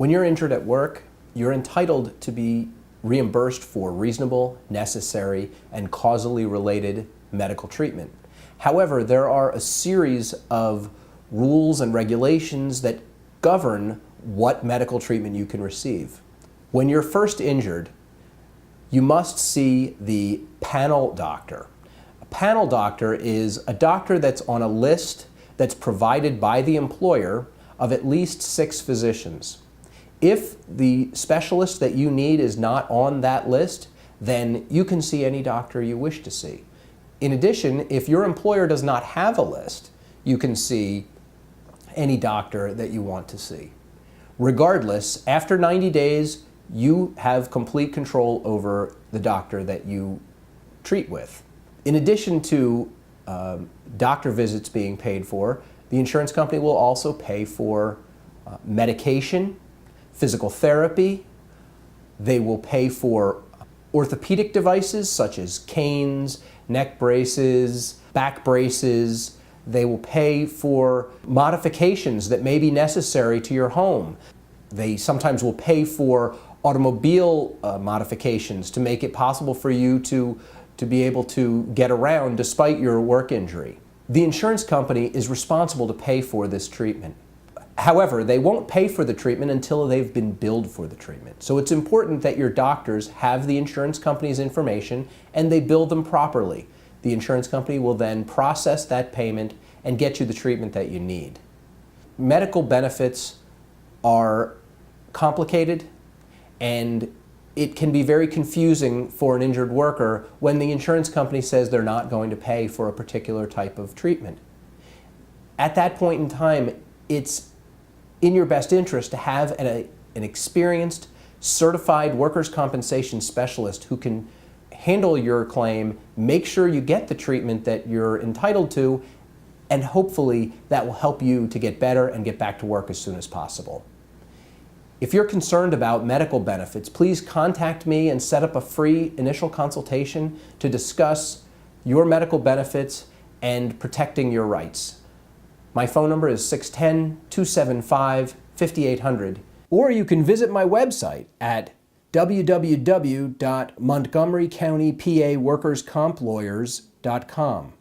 When you're injured at work, you're entitled to be reimbursed for reasonable, necessary, and causally related medical treatment. However, there are a series of rules and regulations that govern what medical treatment you can receive. When you're first injured, you must see the panel doctor. A panel doctor is a doctor that's on a list that's provided by the employer of at least 6 physicians. If the specialist that you need is not on that list, then you can see any doctor you wish to see. In addition, if your employer does not have a list, you can see any doctor that you want to see. Regardless, after 90 days, you have complete control over the doctor that you treat with. In addition to doctor visits being paid for, the insurance company will also pay for medication, physical therapy. They will pay for orthopedic devices such as canes, neck braces, back braces. They will pay for modifications that may be necessary to your home. They sometimes will pay for automobile modifications to make it possible for you to be able to get around despite your work injury. The insurance company is responsible to pay for this treatment. However, they won't pay for the treatment until they've been billed for the treatment. So it's important that your doctors have the insurance company's information and they bill them properly. The insurance company will then process that payment and get you the treatment that you need. Medical benefits are complicated, and it can be very confusing for an injured worker when the insurance company says they're not going to pay for a particular type of treatment. At that point in time, it's in your best interest to have an experienced, certified workers' compensation specialist who can handle your claim, make sure you get the treatment that you're entitled to, and hopefully that will help you to get better and get back to work as soon as possible. If you're concerned about medical benefits, please contact me and set up a free initial consultation to discuss your medical benefits and protecting your rights. My phone number is 610-275-5800, or you can visit my website at www.montgomerycountypaworkerscomplawyers.com.